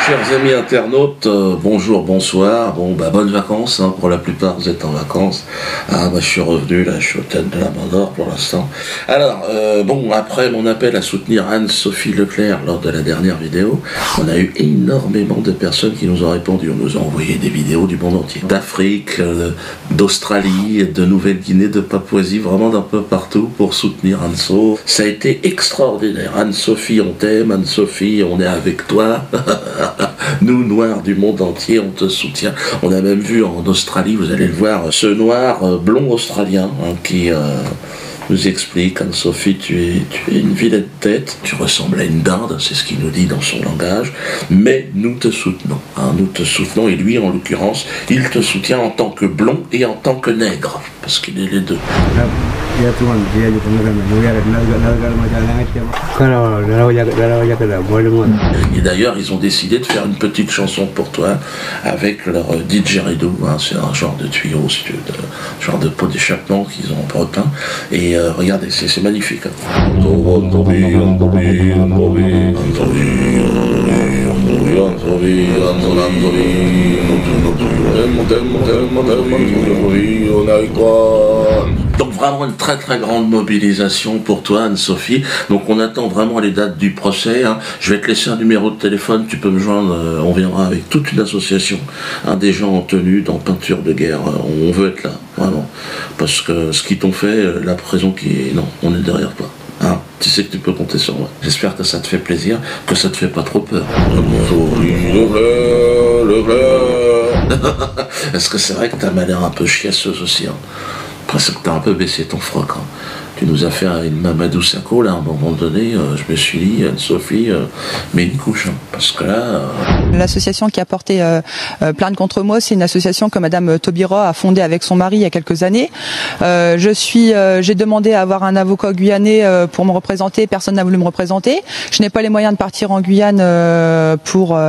Chers amis internautes, bonjour, bonsoir, bonnes vacances, hein, pour la plupart vous êtes en vacances. Je suis revenu, là je suis au tête de la main d'or pour l'instant. Alors, après mon appel à soutenir Anne-Sophie Leclerc lors de la dernière vidéo, on a eu énormément de personnes qui nous ont répondu. On nous a envoyé des vidéos du monde entier, d'Afrique, d'Australie, de Nouvelle-Guinée, de Papouasie, vraiment d'un peu partout pour soutenir Anne-So. Ça a été extraordinaire. Anne-Sophie, on t'aime, Anne-Sophie, on est avec toi. Nous, noirs du monde entier, on te soutient. On a même vu en Australie, vous allez le voir, ce noir blond australien qui nous explique: Anne-Sophie, tu es une vilaine tête, tu ressembles à une dinde, c'est ce qu'il nous dit dans son langage, mais nous te soutenons. Nous te soutenons, et lui, en l'occurrence, il te soutient en tant que blond et en tant que nègre, parce qu'il est les deux. Et d'ailleurs, ils ont décidé de faire une petite chanson pour toi avec leur didgeridoo, c'est un genre de tuyau, genre de pot d'échappement qu'ils ont repeint. Et regardez, c'est magnifique. Donc vraiment une très très grande mobilisation pour toi, Anne-Sophie. Donc on attend vraiment les dates du procès. Je vais te laisser un numéro de téléphone, tu peux me joindre, on viendra avec toute une association, des gens en tenue, dans peinture de guerre. On veut être là, vraiment. Parce que ce qu'ils t'ont fait, la prison qui est... Non, on est derrière toi. Tu sais que tu peux compter sur moi. J'espère que ça te fait plaisir, que ça te fait pas trop peur. Est-ce que c'est vrai que t'as mal l'air un peu chiasseuse aussi, Presque que t'as un peu baissé ton froc, Tu nous as fait une Mamadou Sakho, là, à un moment donné, je me suis dit, Anne-Sophie, mets une couche, parce que là... L'association qui a porté plainte contre moi, c'est une association que Madame Taubira a fondée avec son mari il y a quelques années. J'ai demandé à avoir un avocat guyanais pour me représenter, personne n'a voulu me représenter. Je n'ai pas les moyens de partir en Guyane pour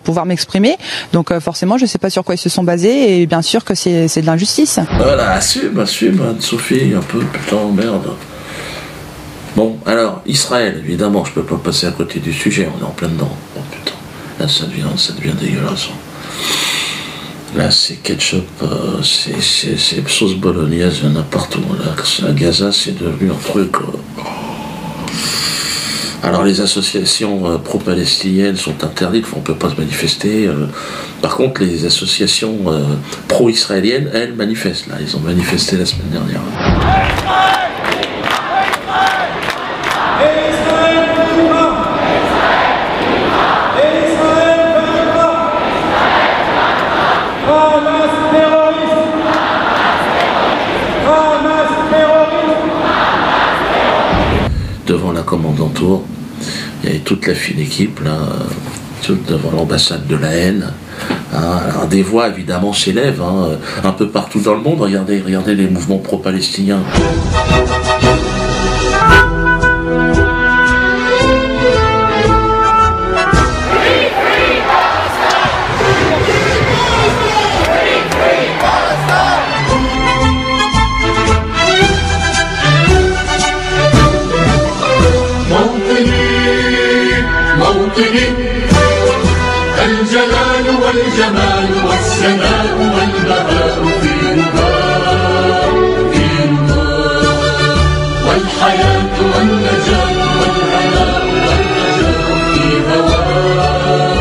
pouvoir m'exprimer, donc forcément je ne sais pas sur quoi ils se sont basés, et bien sûr que c'est de l'injustice. Voilà, assume, Anne-Sophie, un peu, putain, merde. Bon, alors, Israël, évidemment, je peux pas passer à côté du sujet, on est en plein dedans. Oh putain, là ça devient dégueulasse. Là c'est ketchup, c'est sauce bolognaise, il y en a partout. Là, à Gaza c'est devenu un truc... Alors les associations pro-palestiniennes sont interdites, on ne peut pas se manifester. Par contre, les associations pro-israéliennes, elles manifestent. Là, ils ont manifesté la semaine dernière. Devant la commandanture, il y avait toute la fine équipe, là, devant l'ambassade de la haine. Alors des voix évidemment s'élèvent, un peu partout dans le monde. Regardez les mouvements pro-palestiniens. الجلال والجمال والسماء والبهاء في رضاه والحياة والنجاة والهناء والرجاء في هواه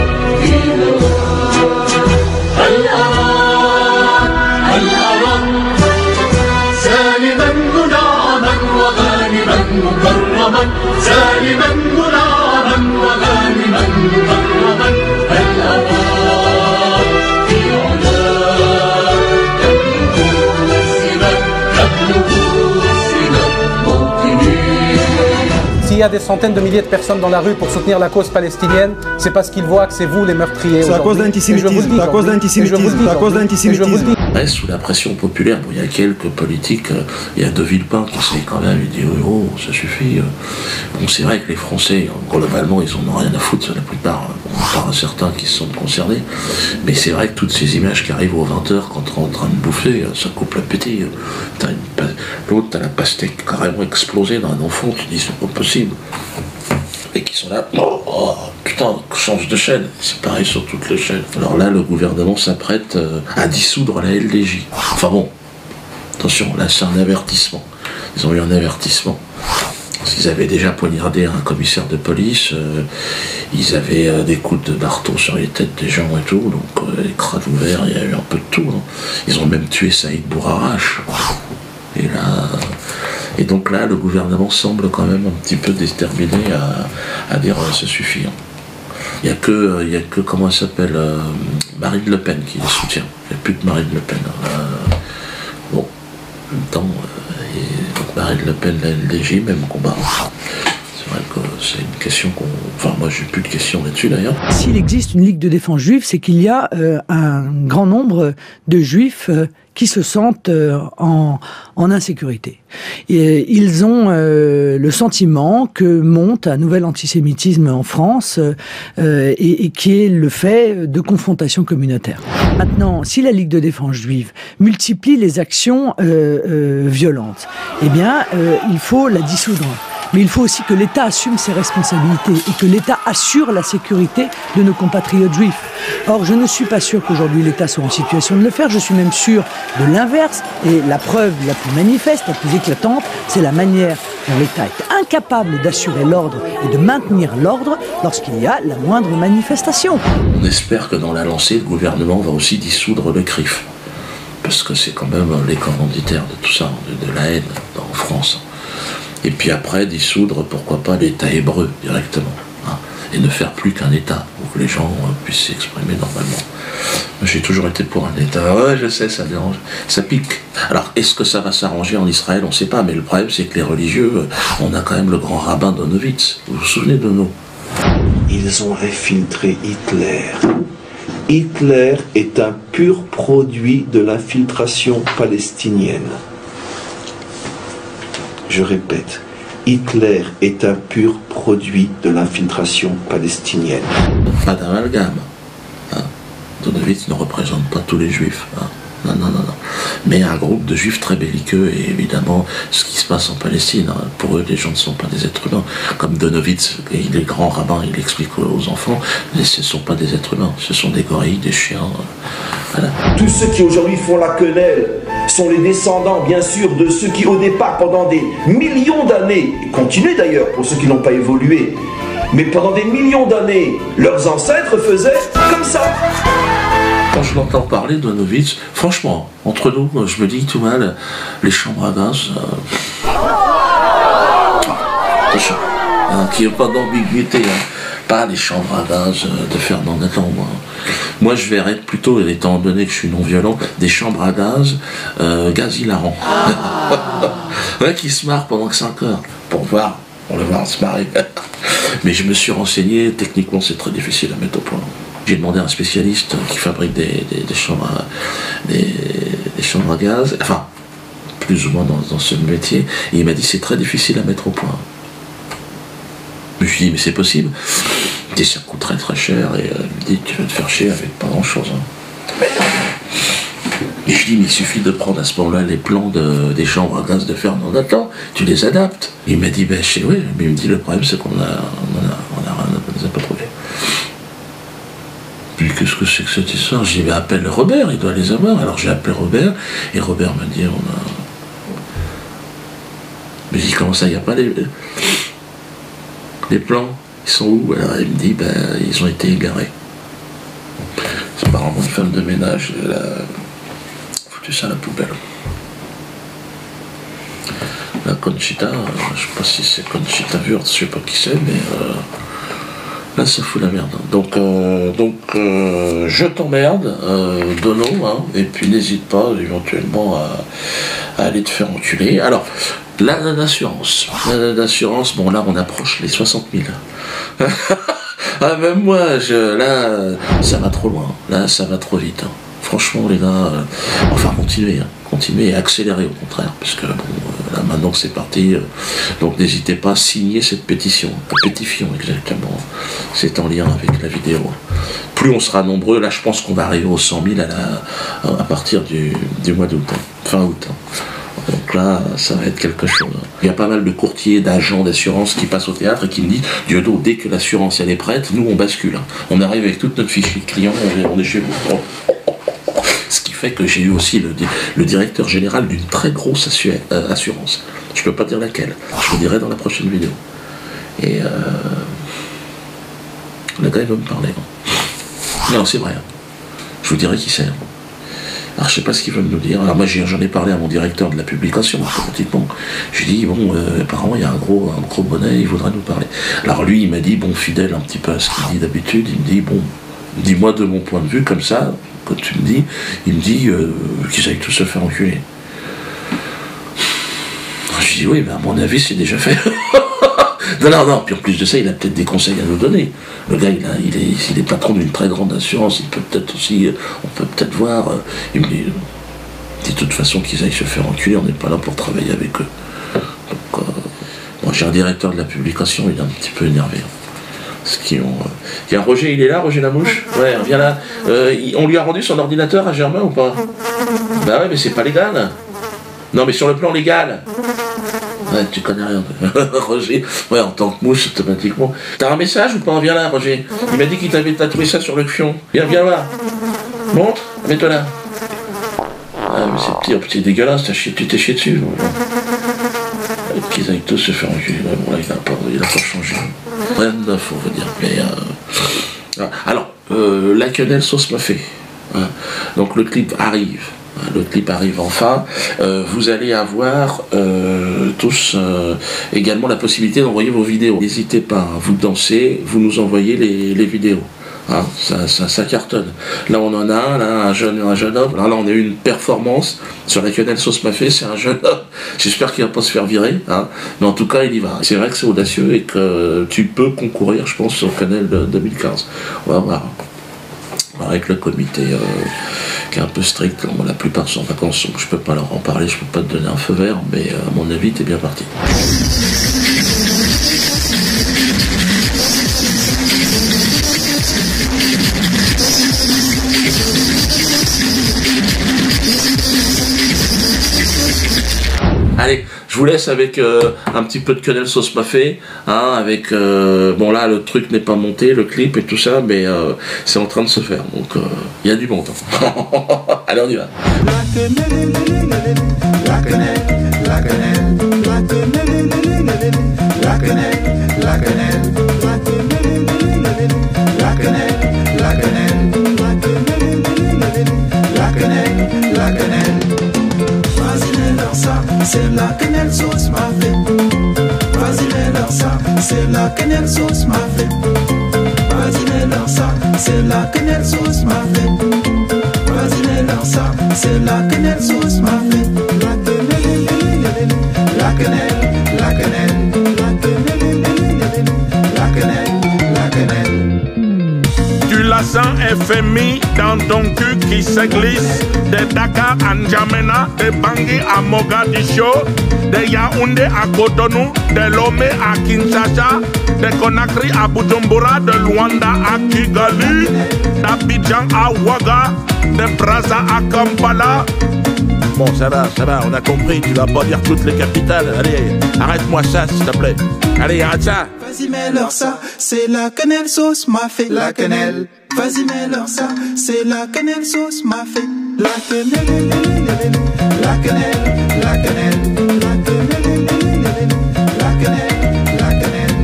هل أراك سالما منعما وغانما مكرما سالما منعما وغانما مكرما هل أراك في علاك تبلغ السماء موطني. S'il y a des centaines de milliers de personnes dans la rue pour soutenir la cause palestinienne, c'est parce qu'ils voient que c'est vous les meurtriers. C'est à cause d'antisémitisme. C'est à cause d'antisémitisme. C'est à cause d'antisémitisme. Sous la pression populaire, il y a quelques politiques, il y a De Villepin qui s'est quand même dit oh ça suffit. Bon, c'est vrai que les Français, globalement, ils en ont rien à foutre, la plupart, par certains qui se sont concernés, mais c'est vrai que toutes ces images qui arrivent aux 20h quand on est en train de bouffer, ça coupe l'appétit. L'autre, t'as la pastèque carrément explosée dans un enfant, tu dis c'est pas possible. Et qui sont là, oh putain. putain, change de chaîne. C'est pareil sur toutes les chaînes. Alors là, le gouvernement s'apprête à dissoudre la LDJ. Enfin bon, attention, là c'est un avertissement. Ils ont eu un avertissement. Parce qu'ils avaient déjà poignardé un commissaire de police, ils avaient des coups de marteau sur les têtes des gens et tout, donc les crânes ouverts, il y a eu un peu de tout. Hein. Ils ont même tué Saïd Bourarache. Et donc là, le gouvernement semble quand même un petit peu déterminé à dire ça suffit. Hein. Il n'y a que, comment elle s'appelle, Marine Le Pen qui les soutient. Il n'y a plus de Marine Le Pen. Bon, en même temps, donc Marine Le Pen, la LDJ, même combat. C'est vrai que c'est une question qu'on... Enfin, moi, j'ai plus de questions là-dessus, d'ailleurs. S'il existe une Ligue de défense juive, c'est qu'il y a un grand nombre de juifs qui se sentent en insécurité. Et ils ont le sentiment que monte un nouvel antisémitisme en France et qui est le fait de confrontations communautaires. Maintenant, si la Ligue de défense juive multiplie les actions violentes, eh bien, il faut la dissoudre. Mais il faut aussi que l'État assume ses responsabilités et que l'État assure la sécurité de nos compatriotes juifs. Or, je ne suis pas sûr qu'aujourd'hui l'État soit en situation de le faire, je suis même sûr de l'inverse. Et la preuve la plus manifeste, la plus éclatante, c'est la manière dont l'État est incapable d'assurer l'ordre et de maintenir l'ordre lorsqu'il y a la moindre manifestation. On espère que dans la lancée, le gouvernement va aussi dissoudre le CRIF. Parce que c'est quand même les commanditaires de tout ça, de la haine en France. Et puis après, dissoudre, pourquoi pas, l'État hébreu directement. Hein, et ne faire plus qu'un État, pour que les gens puissent s'exprimer normalement. J'ai toujours été pour un État. Ouais, je sais, ça dérange. Ça pique. Alors, est-ce que ça va s'arranger en Israël? On ne sait pas, mais le problème, c'est que les religieux, on a quand même le grand rabbin Donowitz. Vous vous souvenez de nous? Ils ont infiltré Hitler. Hitler est un pur produit de l'infiltration palestinienne. Je répète, Hitler est un pur produit de l'infiltration palestinienne. Pas d'amalgame. Hein. Donowitz ne représente pas tous les juifs. Hein. Non. Mais un groupe de juifs très belliqueux, et évidemment, ce qui se passe en Palestine, hein, pour eux, les gens ne sont pas des êtres humains. Comme Donowitz, il est grand rabbin, il explique aux enfants, mais ce ne sont pas des êtres humains, ce sont des gorilles, des chiens. Voilà. Tous ceux qui aujourd'hui font la quenelle sont les descendants, bien sûr, de ceux qui, au départ, pendant des millions d'années, et continuent d'ailleurs pour ceux qui n'ont pas évolué, mais pendant des millions d'années, leurs ancêtres faisaient comme ça. Quand je l'entends parler de Donowitz, franchement, entre nous, je me dis tout mal, les chambres à gaz, attention, hein, qu'il n'y ait pas d'ambiguïté, hein, pas les chambres à gaz de Fernand Nathan, moi je verrais plutôt, étant donné que je suis non-violent, des chambres à gaz, gaz hilarant, ouais, qui se marrent pendant 5 heures, pour le voir se marrer. Mais je me suis renseigné, techniquement c'est très difficile à mettre au point. J'ai demandé à un spécialiste qui fabrique des chambres à gaz, enfin, plus ou moins dans ce métier, et il m'a dit c'est très difficile à mettre au point. Je me suis dit mais c'est possible. Il me dit ça coûte très très cher, et il me dit tu vas te faire chier avec pas grand chose. Hein. Et je dis mais il suffit de prendre à ce moment-là les plans des chambres à gaz de Fernand Nathan, tu les adaptes. Il m'a dit ben je sais, oui, mais il me dit le problème c'est qu'on a pas trouvé. Puis qu'est-ce que c'est que cette histoire? J'ai dit, appelle Robert, il doit les avoir. Alors j'ai appelé Robert, et Robert m'a dit, Mais j'ai dit, comment ça, il n'y a pas les plans? Ils sont où? Alors il me dit, ils ont été égarés. C'est apparemment une femme de ménage, elle a foutu ça à la poubelle. La Conchita, je ne sais pas si c'est Conchita Wurst, je ne sais pas qui c'est, mais... Là, ça fout la merde. Donc je t'emmerde, Dono, hein, et puis n'hésite pas éventuellement à aller te faire enculer. Alors, l'ANA d'assurance. L'ANA d'assurance, bon là, on approche les 60 000. Ah, même moi, là, ça va trop loin. Là, ça va trop vite. Hein. Franchement, les gars, enfin, continuez et accélérez au contraire, parce que bon, là, maintenant que c'est parti, donc n'hésitez pas à signer cette pétition. La pétition, exactement. C'est en lien avec la vidéo. Plus on sera nombreux, là, je pense qu'on va arriver aux 100 000 à partir du mois d'août, hein, fin août. Hein. Donc là, ça va être quelque chose. Il y a pas mal de courtiers, d'agents d'assurance qui passent au théâtre et qui me disent, Dieudo, dès que l'assurance elle est prête, nous on bascule. On arrive avec toute notre fiche client, on est chez vous. Ce qui fait que j'ai eu aussi le directeur général d'une très grosse assurance. Je peux pas dire laquelle. Je vous dirai dans la prochaine vidéo. Et le gars il veut me parler. Non, c'est vrai. Je vous dirai qui c'est. Alors je sais pas ce qu'ils veulent nous dire. Alors moi j'en ai parlé à mon directeur de la publication, pratiquement. Je lui ai dit, bon, apparemment il y a un gros bonnet, il voudrait nous parler. Alors lui il m'a dit, bon, fidèle un petit peu à ce qu'il dit d'habitude, il me dit, bon, dis-moi de mon point de vue, comme ça, quand tu me dis, il me dit qu'ils aillent tous se faire enculer. Je lui dis, oui, mais à mon avis c'est déjà fait. Non, puis en plus de ça, il a peut-être des conseils à nous donner. Le gars, il est patron d'une très grande assurance, il peut peut-être aussi, on peut peut-être voir, il me dit, de toute façon qu'ils aillent se faire enculer, on n'est pas là pour travailler avec eux. Donc, moi j'ai un directeur de la publication, il est un petit peu énervé. Parce qu'ils ont... Tiens, Roger, il est là, Roger Lamouche? Ouais, viens là. On lui a rendu son ordinateur à Germain ou pas? Bah ouais, mais c'est pas légal. Non, mais sur le plan légal. Ouais, tu connais rien. Roger, ouais, en tant que mouche, automatiquement. T'as un message ou pas? Viens là, Roger. Il m'a dit qu'il t'avait tatoué ça sur le fion. Viens là. Montre, mets-toi là. Ah, mais c'est dégueulasse, tu t'es chié dessus. Qu'ils aillent tous se faire enculer. Bon, là, il a pas changé. Rien de neuf, on va dire. Mais, alors, la quenelle sauce mafé. Donc, le clip arrive. Le clip arrive enfin. Vous allez avoir tous également la possibilité d'envoyer vos vidéos. N'hésitez pas, vous dansez, vous nous envoyez les vidéos. Ça cartonne. Là on en a un, là, un jeune homme. Là on a eu une performance sur la quenelle sauce mafé, c'est un jeune homme. J'espère qu'il va pas se faire virer, mais en tout cas il y va. C'est vrai que c'est audacieux et que tu peux concourir, je pense, au quenelle de 2015. On va voir. Avec le comité qui est un peu strict, la plupart sont en vacances, donc je peux pas leur en parler, je peux pas te donner un feu vert, mais à mon avis t'es bien parti. Allez, je vous laisse avec un petit peu de quenelle sauce mafé, avec bon là le truc n'est pas monté, le clip et tout ça, mais c'est en train de se faire, donc il y a du bon temps. Allez, on y va. C'est la quenelle sauce mafé. Vas-y, mets-leur ça, c'est la quenelle sauce mafé. Vas-y, mets-leur ça, c'est la quenelle sauce mafé. Vas-y, mets-leur ça, c'est la quenelle sauce mafé. La quenelle, la quenelle, la quenelle, la quenelle, la quenelle. Tu la sens FMI dans ton cul qui se glisse. De Dakar à N'Djamena, de Bangui à Mogadiscio, de Yaoundé à Cotonou, de Lomé à Kinshasa, de Conakry à Bujumbura, de Luanda à Kigali, d'Abidjan à Ouaga, de Brazza à Kampala. Bon, ça va, on a compris, tu vas pas dire toutes les capitales. Allez, arrête-moi ça, s'il te plaît. Allez, arrête ça. Vas-y, mets-leur ça, c'est la quenelle sauce mafé. La quenelle. Vas-y, mets-leur ça, c'est la quenelle sauce mafé. La quenelle, la quenelle, la quenelle, la quenelle, la quenelle, la quenelle.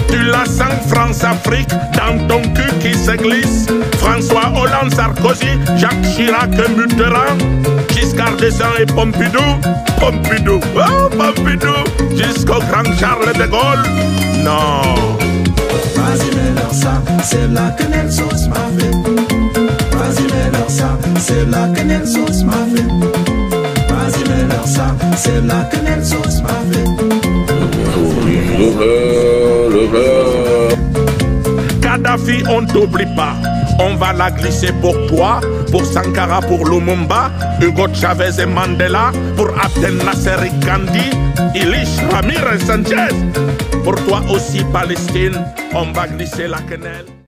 Tu la sens France-Afrique dans ton cul qui se glisse. François Hollande, Sarkozy, Jacques Chirac, Mitterrand, Giscard d'Estaing et Pompidou. Pompidou, oh Pompidou, jusqu'au grand Charles de Gaulle. Non. Vas-y, mets-leur ça, c'est la quenelle sauce mafé. Vas-y, mets-leur ça, c'est la quenelle sauce mafé. Vas-y, mets-leur ça, c'est la quenelle sauce mafé. Kadhafi, on t'oublie pas. On va la glisser pour toi, pour Sankara, pour Lumumba, Hugo Chavez et Mandela, pour Abdel Nasser et Gandhi, Ilish Ramirez Sanchez. Pour toi aussi, Palestine, on va glisser la quenelle.